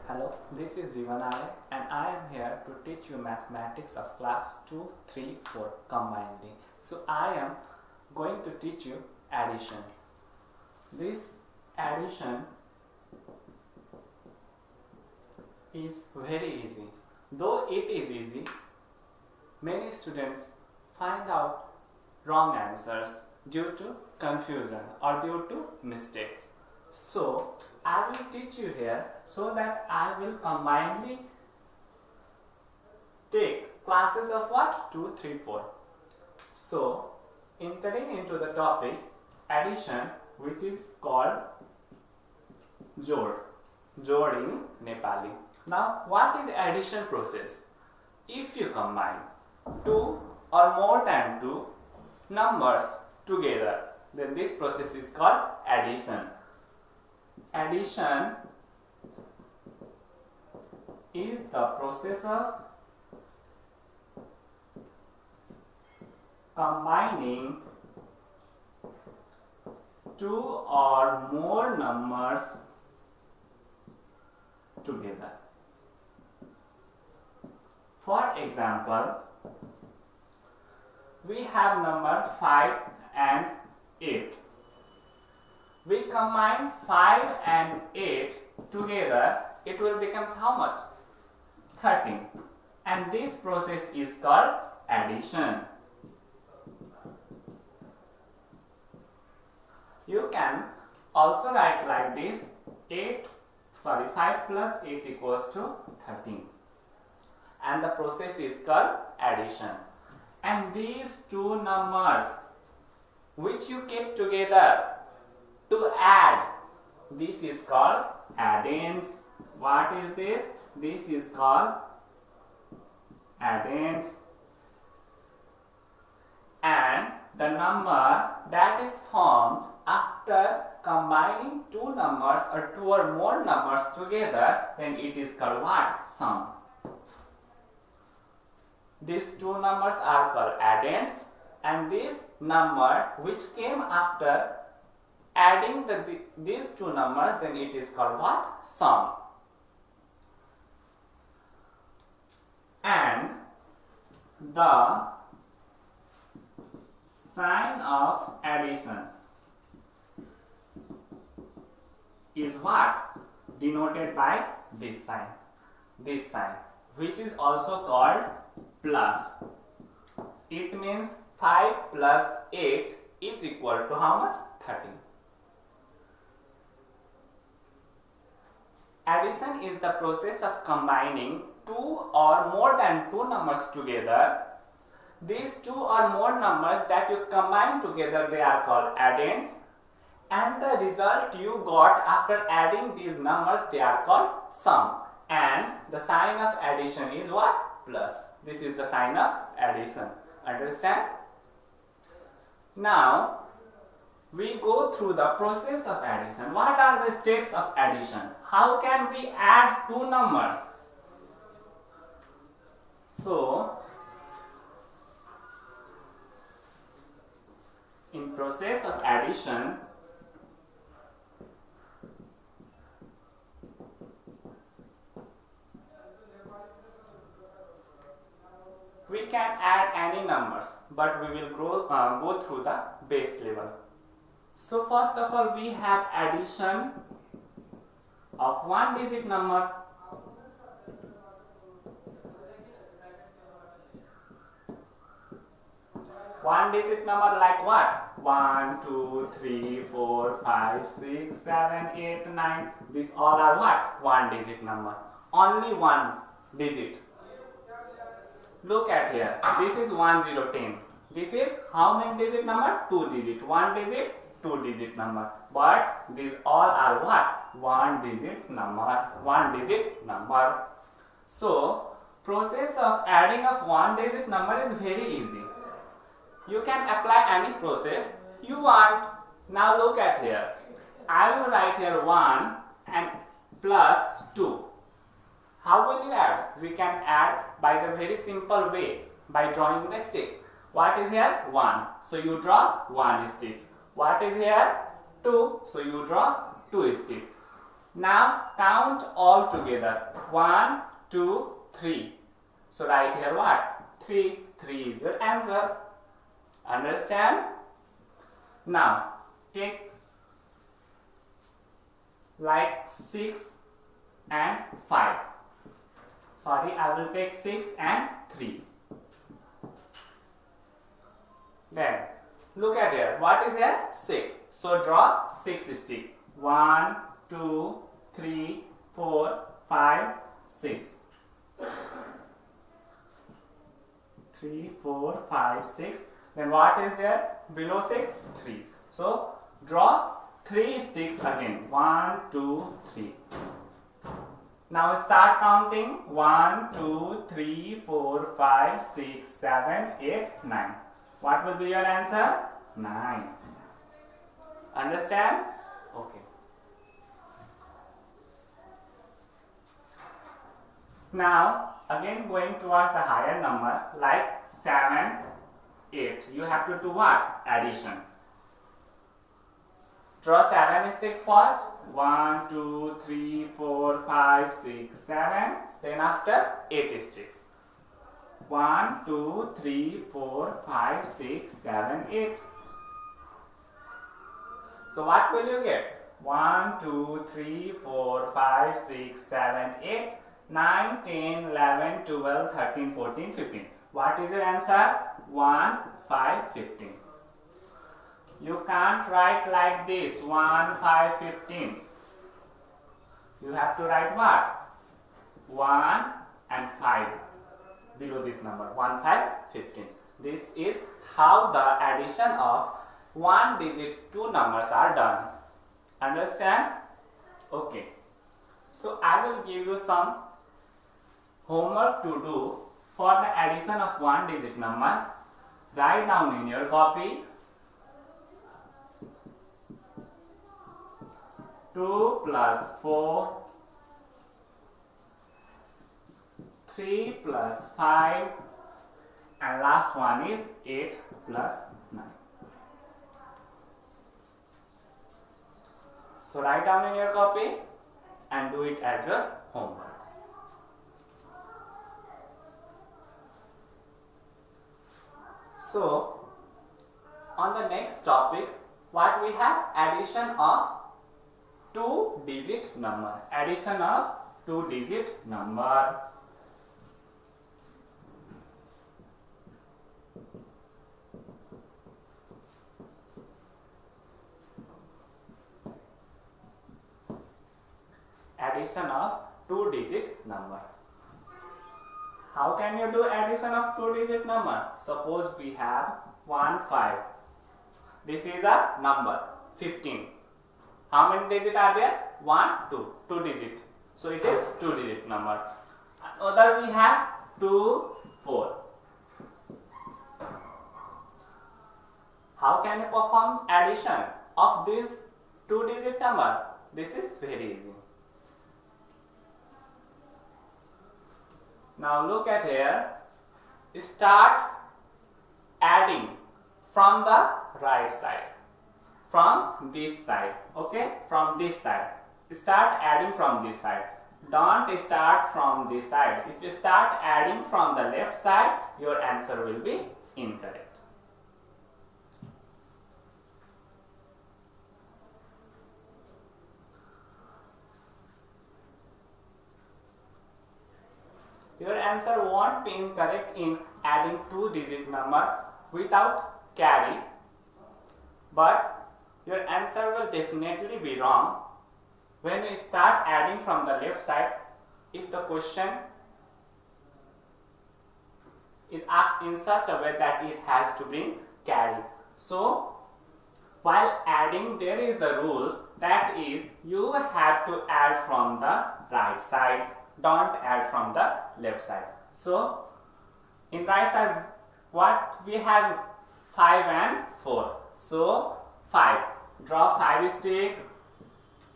Hello, this is Jivanale and I am here to teach you mathematics of class 2, 3, 4 combinedly. So I am going to teach you addition. This addition is very easy. Though it is easy, many students find out wrong answers due to confusion or due to mistakes. So I will teach you here so that I will combinedly take classes of what? 2, 3, 4. So entering into the topic addition, which is called Jod in Nepali. Now what is addition process? If you combine 2 or more than 2 numbers together, then this process is called addition. Addition is the process of combining 2 or more numbers together. For example, we have number 5 and 8. We combine 5 and 8 together, it will become how much? 13. And this process is called addition. You can also write like this: 5 plus 8 equals to 13. And the process is called addition. And these two numbers which you keep together to add, this is called addends. What is this? This is called addends. And the number that is formed after combining two numbers or two or more numbers together, then it is called what? Sum. These two numbers are called addends, and this number which came after adding these two numbers, then it is called what? Sum. And the sign of addition is what? Denoted by this sign, which is also called plus. It means 5 plus 8 is equal to how much? 13. Addition is the process of combining 2 or more than 2 numbers together. These 2 or more numbers that you combine together, they are called addends, and the result you got after adding these numbers, they are called sum. And the sign of addition is what? Plus. This is the sign of addition. Understand? Now we go through the process of addition. What are the steps of addition? How can we add two numbers? So in process of addition, we can add any numbers, but we will go through the base level. So first of all, we have addition of one digit number. One digit number like what? 1, 2, 3, 4, 5, 6, 7, 8, 9. These all are what? One digit number. Only one digit. Look at here. This is 1, 0, 10. This is how many digit number? 2 digit. 1 digit, 2 digit number. But these all are what? One digit number. So process of adding of one digit number is very easy. You can apply any process you want. Now look at here. I will write here 1 and plus 2. How will you add? We can add by the very simple way, by drawing the sticks. What is here? 1. So you draw 1 sticks. What is here? 2, so you draw 2 stick. Now count all together. 1, 2, 3. So write here what? 3. 3 is your answer. Understand? Now take like 6 and 5. Sorry, I will take 6 and 3. Then look at here. What is here? 6. So draw 6 stick. 1, 2, 3, 4, 5, 6. 3, 4, 5, 6. Then what is there? Below 6? 3. So draw 3 sticks again. 1, 2, 3. Now start counting. 1, 2, 3, 4, 5, 6, 7, 8, 9. What will be your answer? 9. Understand? Okay. Now again going towards the higher number like 7, 8. You have to do what? Addition. Draw 7 stick first. 1, 2, 3, 4, 5, 6, 7. Then after 8 sticks. 1, 2, 3, 4, 5, 6, 7, 8. So what will you get? 1, 2, 3, 4, 5, 6, 7, 8, 9, 10, 11, 12, 13, 14, 15. What is your answer? 1, 5, 15. You can't write like this 1, 5, 15. You have to write what? 1 and 5 below this number. 1, 5, 15. This is how the addition of one digit two numbers are done. Understand? Okay. So I will give you some homework to do for the addition of one digit number. Write down in your copy. 2 plus 4, 3 plus 5, and last one is 8 plus 9. So write down in your copy and do it as a homework. So on the next topic, what we have? Addition of two-digit number. Addition of two-digit number. Addition of two-digit number. How can you do addition of two-digit number? Suppose we have 1, 5. This is a number 15. How many digits are there? 1, 2. 2 digits. So it is two-digit number. Other we have 2, 4. How can you perform addition of this two-digit number? This is very easy. Now look at here. Start adding from the right side. From this side. Okay? From this side. Start adding from this side. Don't start from this side. If you start adding from the left side, your answer will be incorrect. Your answer won't be incorrect in adding two-digit number without carry, but your answer will definitely be wrong when you start adding from the left side if the question is asked in such a way that it has to bring carry. So while adding, there is the rules, that is you have to add from the right side. Don't add from the left side. So in right side, what we have? 5 and 4. So 5. Draw 5 stick.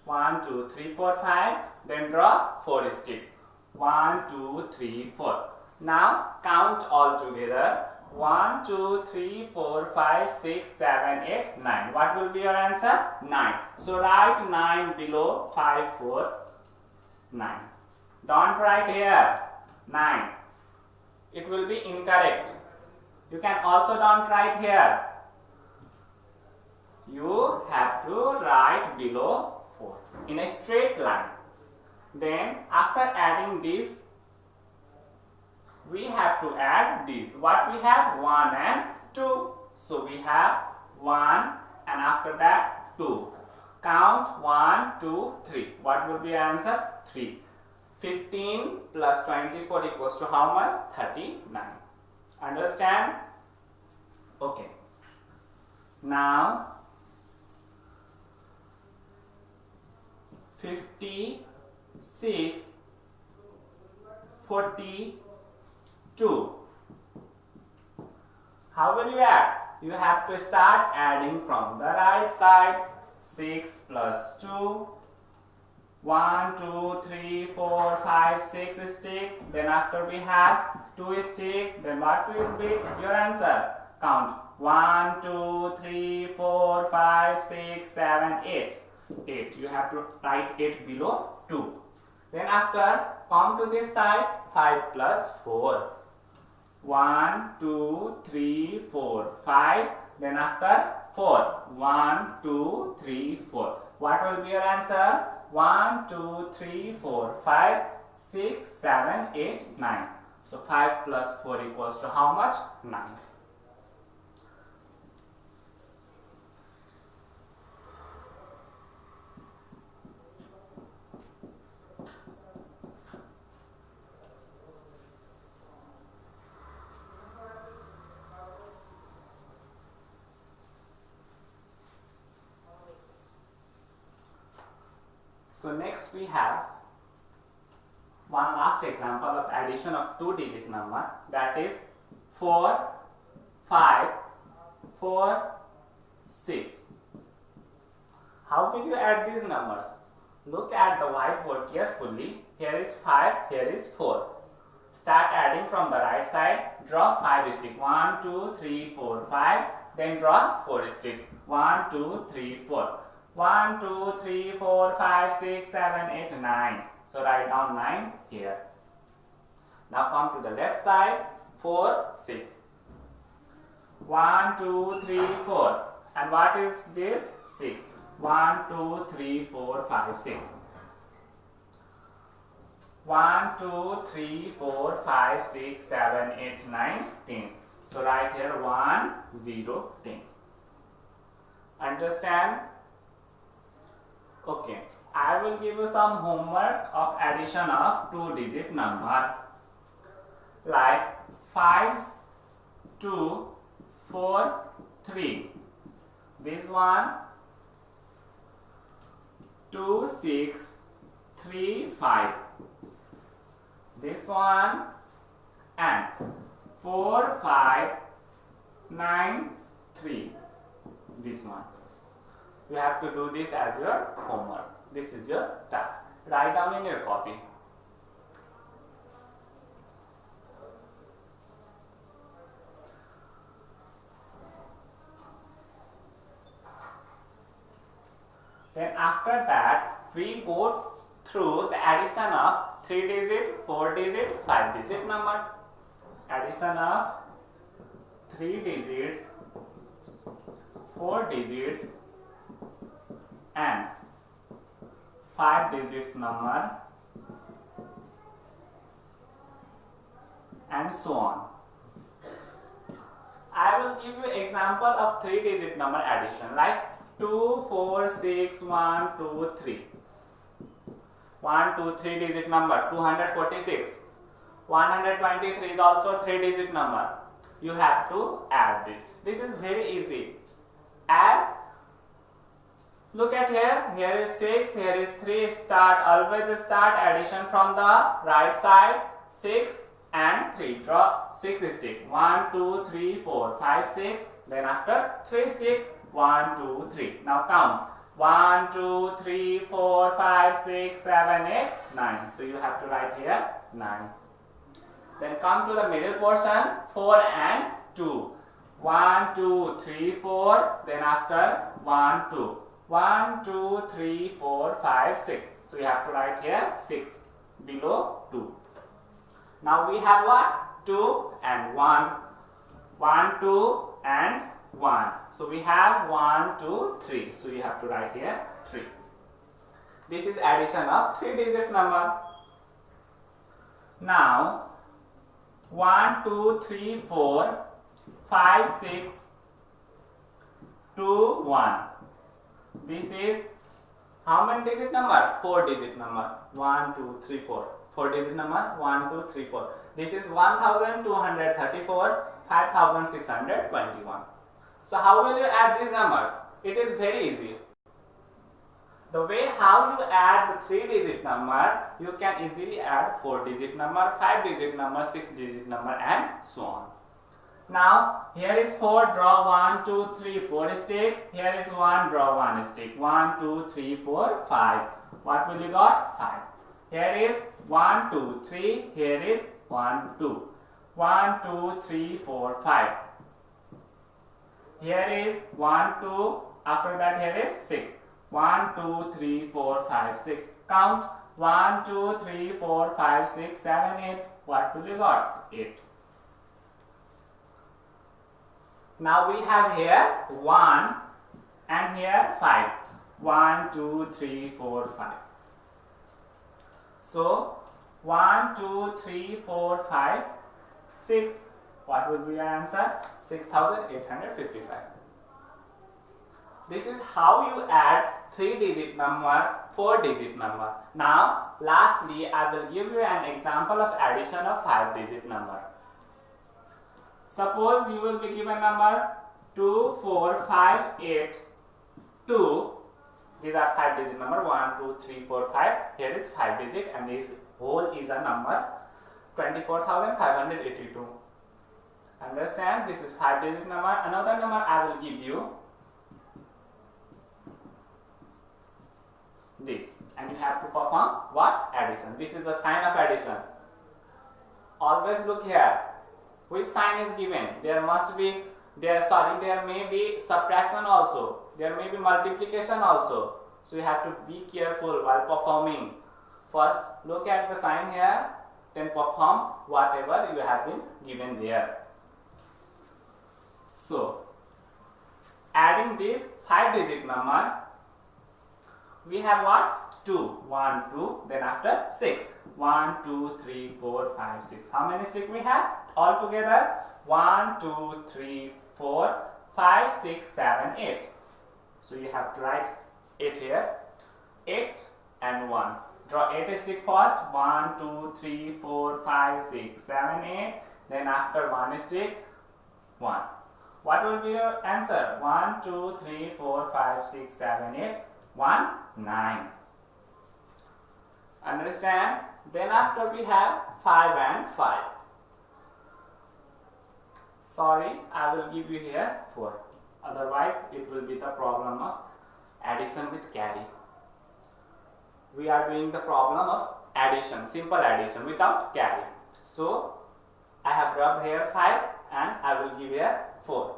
1, 2, 3, 4, 5. Then draw 4 stick. 1, 2, 3, 4. Now count all together. 1, 2, 3, 4, 5, 6, 7, 8, 9. What will be your answer? 9. So write 9 below 5, 4, 9. Don't write here 9. It will be incorrect. You can also don't write here. You have to write below 4 in a straight line. Then after adding this, we have to add this. What we have? 1 and 2. So we have 1 and after that 2. Count 1, 2, 3. What will be your answer? 3. 15 plus 24 equals to how much? 39. Understand? Okay. Now 56, 42. How will you add? You have to start adding from the right side. 6 plus 2. 1, 2, 3, 4, 5, 6 stick. Then after we have 2 stick. Then what will be your answer? Count 1, 2, 3, 4, 5, 6, 7, 8. 8. You have to write 8 below 2. Then after come to this side. 5 plus 4. 1, 2, 3, 4, 5. Then after 4. 1, 2, 3, 4. What will be your answer? 1, 2, 3, 4, 5, 6, 7, 8, 9. So 5 plus 4 equals to how much? 9. So next we have one last example of addition of 2-digit number, that is 4, 5, 4, 6. How will you add these numbers? Look at the whiteboard carefully. Here is 5, here is 4. Start adding from the right side. Draw 5 sticks. 1, 2, 3, 4, 5. Then draw 4 sticks. 1, 2, 3, 4. 1, 2, 3, 4, 5, 6, 7, 8, 9. So write down 9 here. Now come to the left side. 4, 6. 1, 2, 3, 4. And what is this? 6. 1, 2, 3, 4, 5, 6. 1, 2, 3, 4, 5, 6, 7, 8, 9, 10. So write here 1, 0, 10. Understand? Okay. I will give you some homework of addition of 2-digit number. Like 5, 2, 4, 3. This one 2, 6, 3, 5. This one and 4, 5, 9, 3. This one. You have to do this as your homework. This is your task. Write down in your copy. Then after that, we go through the addition of 3-digit, 4-digit, 5-digit number. Addition of 3 digits, 4 digits and 5 digits number and so on. I will give you example of 3-digit number addition like 2, 4, 6, 1, 2, 3. 1, 2, 3-digit number 246. 123 is also 3-digit number. You have to add this. This is very easy. As look at here. Here is 6. Here is 3. Always start addition from the right side. 6 and 3. Draw 6 stick. 1, 2, 3, 4, 5, 6. Then after 3 stick. 1, 2, 3. Now count. 1, 2, 3, 4, 5, 6, 7, 8, 9. So you have to write here 9. Then come to the middle portion. 4 and 2. 1, 2, 3, 4. Then after 1, 2. 1, 2, 3, 4, 5, 6. So you have to write here 6 below 2. Now we have what? 2 and 1. 1, 2 and 1. So we have 1, 2, 3. So you have to write here 3. This is addition of 3 digits number. Now 1, 2, 3, 4, 5, 6, 2, 1. This is how many digit number? 4 digit number. 1, 2, 3, 4. 4 digit number. 1, 2, 3, 4. This is 1234, 5621. So how will you add these numbers? It is very easy. The way how you add the 3 digit number, you can easily add 4 digit number, 5 digit number, 6 digit number and so on. Now here is 4, draw 1, 2, 3, 4 stick. Here is 1, draw 1 stick. 1, 2, 3, 4, 5. What will you got? 5. Here is 1, 2, 3. Here is 1, 2. 1, 2, 3, 4, 5. Here is 1, 2. After that here is 6. 1, 2, 3, 4, 5, 6. Count 1, 2, 3, 4, 5, 6, 7, 8. What will you got? 8. Now we have here 1 and here 5. 1, 2, 3, 4, 5. So 1, 2, 3, 4, 5, 6. What will be your answer? 6855. This is how you add 3 digit number, 4 digit number. Now lastly I will give you an example of addition of 5 digit number. Suppose you will be given number 2, 4, 5, 8, 2. These are 5 digit number 1, 2, 3, 4, 5. Here is 5 digit and this whole is a number 24,582. Understand? This is 5 digit number. Another number I will give you this, and you have to perform what? Addition. This is the sign of addition. Always look here. Which sign is given? There may be subtraction also. There may be multiplication also. So you have to be careful while performing. First look at the sign here, then perform whatever you have been given there. So adding this 5 digit number, we have what? 2. 1, 2. Then after 6. 1, 2, 3, 4, 5, 6. How many sticks we have? All together 1, 2, 3, 4, 5, 6, 7, 8. So you have to write 8 here. 8 and 1. Draw 8 stick first. 1, 2, 3, 4, 5, 6, 7, 8. Then after 1 stick, 1. What will be your answer? 1, 2, 3, 4, 5, 6, 7, 8. 1, 9. Understand? Then after we have 5 and 5. Sorry, I will give you here 4. Otherwise, it will be the problem of addition with carry. We are doing the problem of addition, simple addition without carry. So, I have rubbed here 5 and I will give here 4.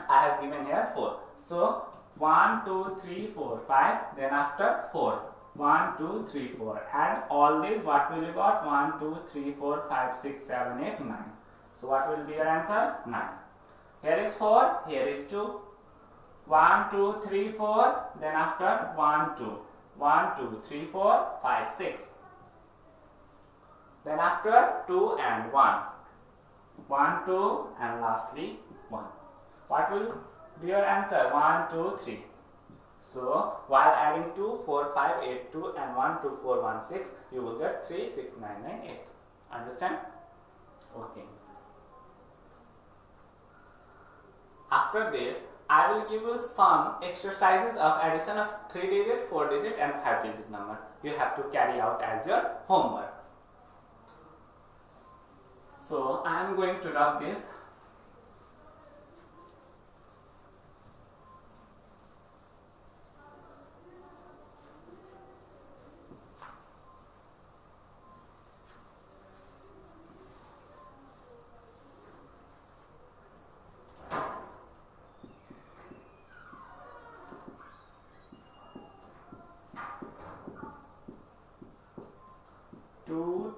I have given here 4. So, 1, 2, 3, 4, 5. Then after 4. 1, 2, 3, 4. Add all these. What will you got? 1, 2, 3, 4, 5, 6, 7, 8, 9. So what will be your answer? 9. Here is 4. Here is 2. 1, 2, 3, 4. Then after 1, 2. 1, 2, 3, 4, 5, 6. Then after 2 and 1. 1, 2 and lastly 1. What will be your answer? 1, 2, 3. So while adding 2, 4, 5, 8, 2 and 1, 2, 4, 1, 6, you will get 3, 6, 9, 9, 8. Understand? Okay. After this, I will give you some exercises of addition of 3 digit, 4 digit and 5 digit number. You have to carry out as your homework. So I am going to rub this.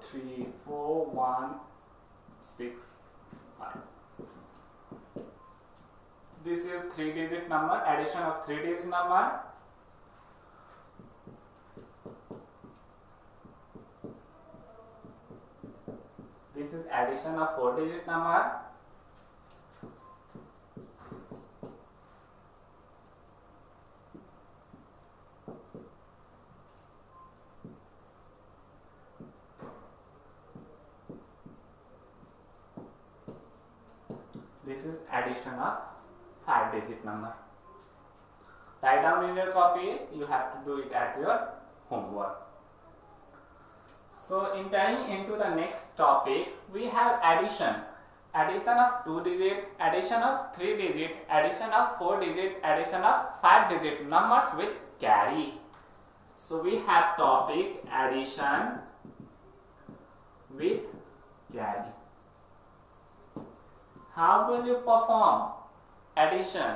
3 4 1 6 5. This is 3-digit number, addition of 3-digit number. This is addition of 4-digit number. This is addition of 5-digit number. Write down in your copy. You have to do it as your homework. So entering into the next topic, we have addition. Addition of 2-digit, addition of 3-digit, addition of 4-digit, addition of 5-digit numbers with carry. So we have topic addition with carry. How will you perform addition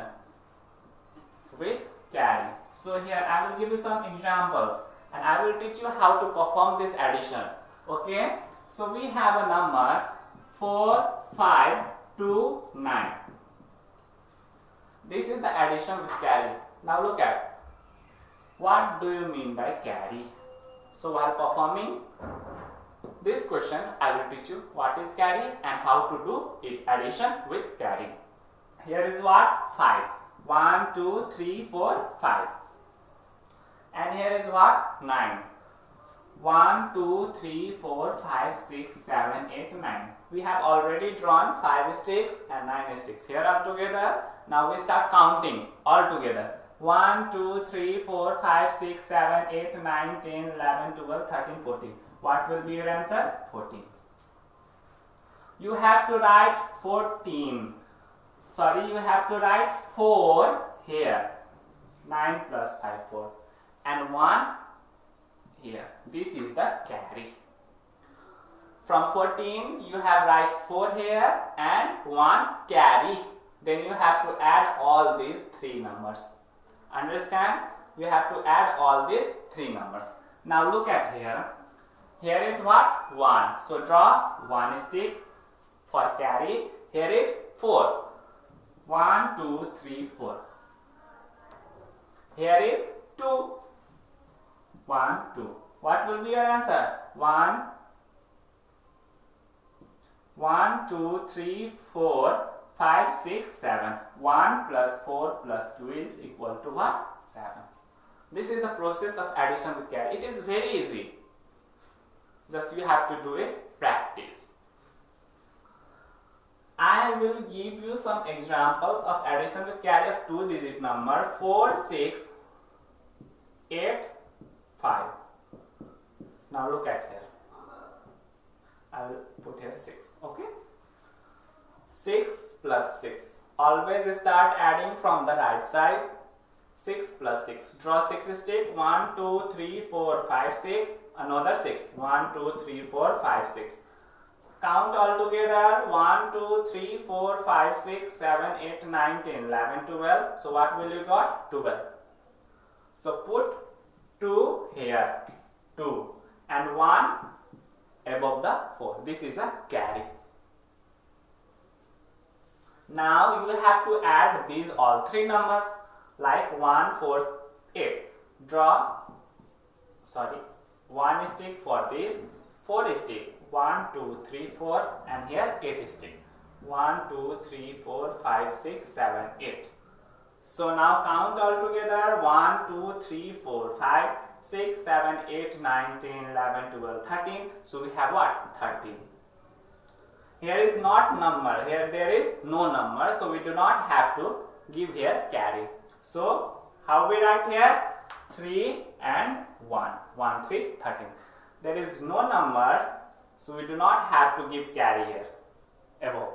with carry? So here I will give you some examples and I will teach you how to perform this addition. Okay? So we have a number 4, 5, 2, 9. This is the addition with carry. Now look at, what do you mean by carry? So while performing this question, I will teach you what is carry and how to do it, addition with carry. Here is what? 5. 1, 2, 3, 4, 5. And here is what? 9. 1, 2, 3, 4, 5, 6, 7, 8, 9. We have already drawn 5 sticks and 9 sticks. Here are together. Now we start counting all together. 1, 2, 3, 4, 5, 6, 7, 8, 9, 10, 11, 12, 13, 14. What will be your answer? 14. You have to write 14. Sorry, you have to write 4 here. 9 plus 5, 4. And 1 here. This is the carry. From 14, you have write 4 here and 1 carry. Then you have to add all these 3 numbers. Understand? You have to add all these 3 numbers. Now look at here. Here is what? 1. So draw 1 stick for carry. Here is 4. 1, 2, 3, 4. Here is 2. 1, 2. What will be your answer? 1, 2, 3, 4, 5, 6, 7. 1 plus 4 plus 2 is equal to what? 7. This is the process of addition with carry. It is very easy. Just you have to do is practice. I will give you some examples of addition with carry of 2-digit number 4, 6, 8, 5. Now look at here. I will put here 6. Okay? 6 plus 6. Always start adding from the right side. 6 plus 6. Draw 6 stick. 1, 2, 3, 4, 5, 6. Another 6. 1, 2, 3, 4, 5, 6. Count all together. 1, 2, 3, 4, 5, 6, 7, 8, 9, 10, 11, 12. So what will you got? 12. So put 2 here. 2. And 1 above the 4. This is a carry. Now you have to add these all 3 numbers like 1, 4, 8. Draw, 1 stick for this, 4 stick. 1, 2, 3, 4 and here 8 stick. 1, 2, 3, 4, 5, 6, 7, 8. So now count all together. 1, 2, 3, 4, 5, 6, 7, 8, 9, 10, 11, 12, 13. So we have what? 13. Here is not number. Here there is no number. So we do not have to give here carry. So how we write here? 3 and 1. 1, 3, 13. There is no number. So we do not have to give carry here above.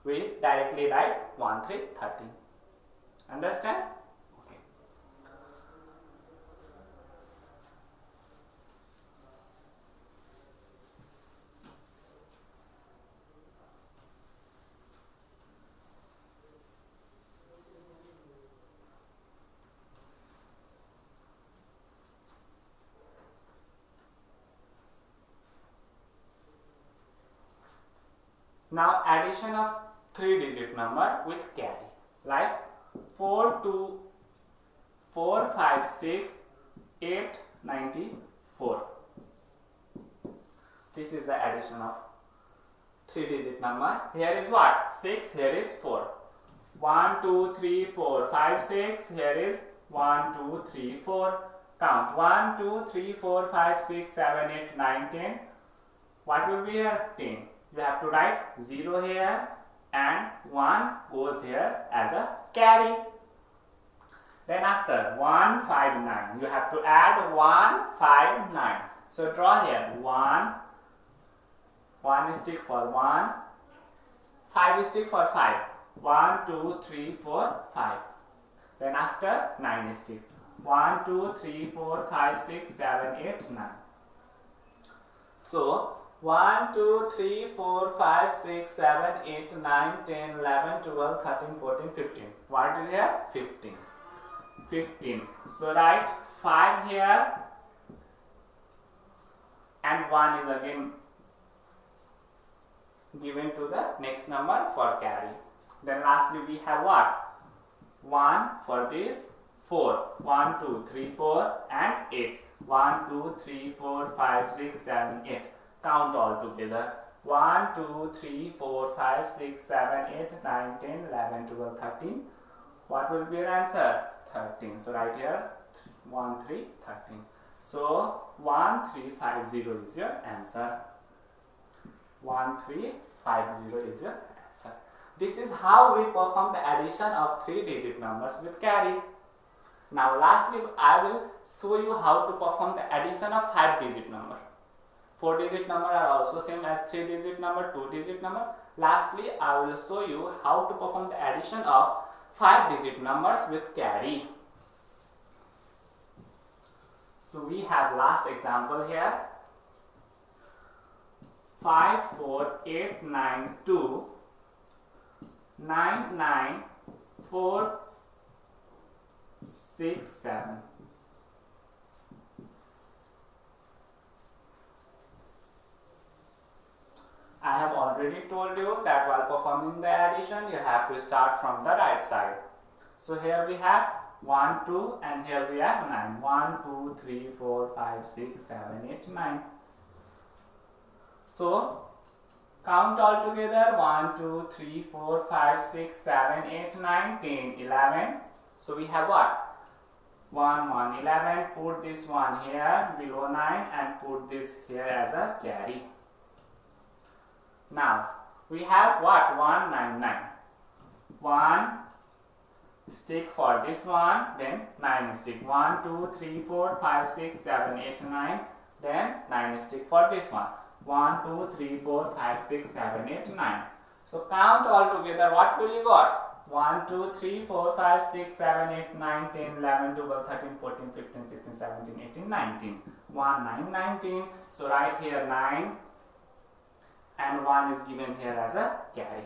We directly write 1, 3, 13. Understand? Okay. Now addition of 3-digit number with carry, like 4 2 4 5 6 8 94. This is the addition of 3-digit number. Here is what? 6, here is 4. 1 2 3 4 5 6, here is 1 2 3 4. Count 1 2 3 4 5 6 7 8 9 10. What will be here? 10. You have to write 0 here and 1 goes here as a carry. Then after 1 5 9, you have to add 1 5 9. So draw here 1 stick for 1, 5 stick for 5. 1 2 3 4 5. Then after 9 stick. 1 2 3 4 5 6 7 8 9. So 1 2 3 4 5 6 7 8 9 10 11 12 13 14 15. What is here? 15. 15. So write 5 here and 1 is again given to the next number for carry. Then lastly we have what? 1 for this, 4. 1 2 3 4 and 8. 1 2 3 4 5 6 7 8. Count all together. 1 2 3 4 5 6 7 8 9 10 11 12 13. What will be your answer? 13. So right here 1 3 13. So 1350 is your answer. 1350 is your answer. This is how we perform the addition of 3-digit numbers with carry. Now lastly I will show you how to perform the addition of 5-digit number. 4-digit number are also same as 3-digit number, 2-digit number. Lastly I will show you how to perform the addition of 5-digit numbers with carry. So we have last example here. 5 4 8 9 2 9 9 4 6 7. I have already told you that while performing the addition you have to start from the right side. So here we have 1 2 and here we have 9. 1 2 3 4 5 6 7 8 9. So count all together. 1 2 3 4 5 6 7 8 9 10 11. So we have what? 1 1 11. Put this one here below 9 and put this here as a carry. Now we have what? 1 9 9. 1 stick for this one, then 9 stick. 1 2 3 4 5 6 7 8 9. Then 9 stick for this one. 1 2 3 4 5 6 7 8 9. So count all together. What will you got? 1 2 3 4 5 6 7 8 9 10 11 12 13 14 15 16 17 18 19. 1 9 19. So right here 9 and 1 is given here as a carry.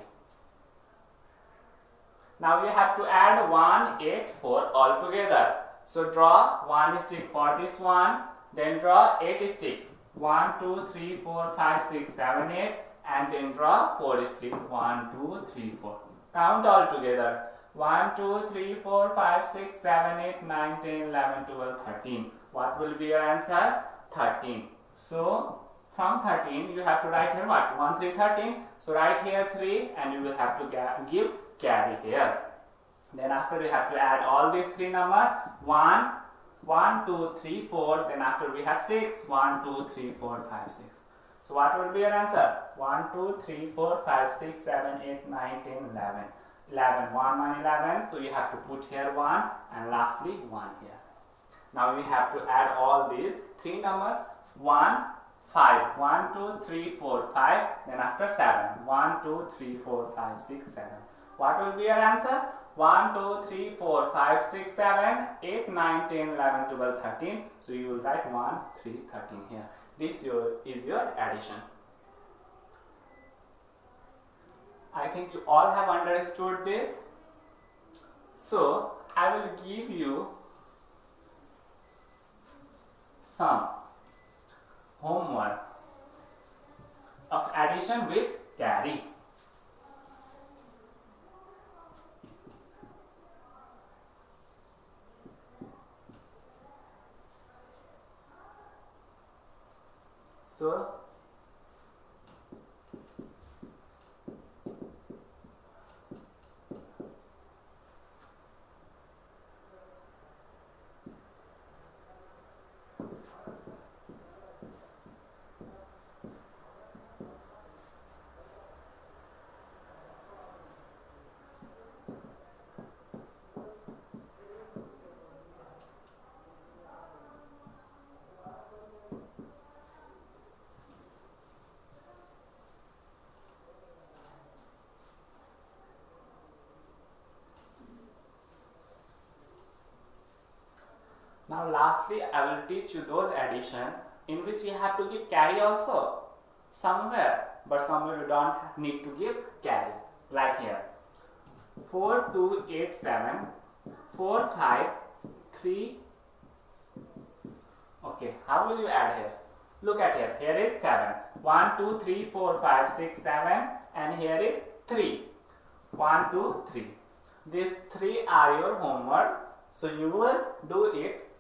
Now you have to add 1 8 4 all together. So draw 1 stick for this one, then draw 8 stick. 1 2 3 4 5 6 7 8 and then draw 4 stick. 1 2 3 4. Count all together. 1 2 3 4 5 6 7 8 9 10 11 12 13. What will be your answer? 13. So from 13 you have to write here what? 1 3 13. So write here 3 and you will have to give carry here. Then after you have to add all these 3 numbers. 1 1 2 3 4. Then after we have 6. 1 2 3 4 5 6. So what will be your answer? 1 2 3 4 5 6 7 8 9 10 11. 11. 1 1 11. So you have to put here 1 and lastly 1 here. Now we have to add all these 3 numbers. 1 5. 1 2 3 4 5. Then after 7. 1 2 3 4 5 6 7. What will be your answer? 1 2 3 4 5 6 7 8 9 10 11 12 13. So you will write 1 3 13 here. This is your addition. I think you all have understood this. So I will give you some homework of addition with carry. So now lastly I will teach you those addition in which you have to give carry also somewhere, but somewhere you don't need to give carry, like here 4 2 8 7 4 5 3. Okay, how will you add here? Look at here. Here is 7. 1 2 3 4 5 6 7, and here is 3. 1 2 3. These 3 are your homework, so you will do it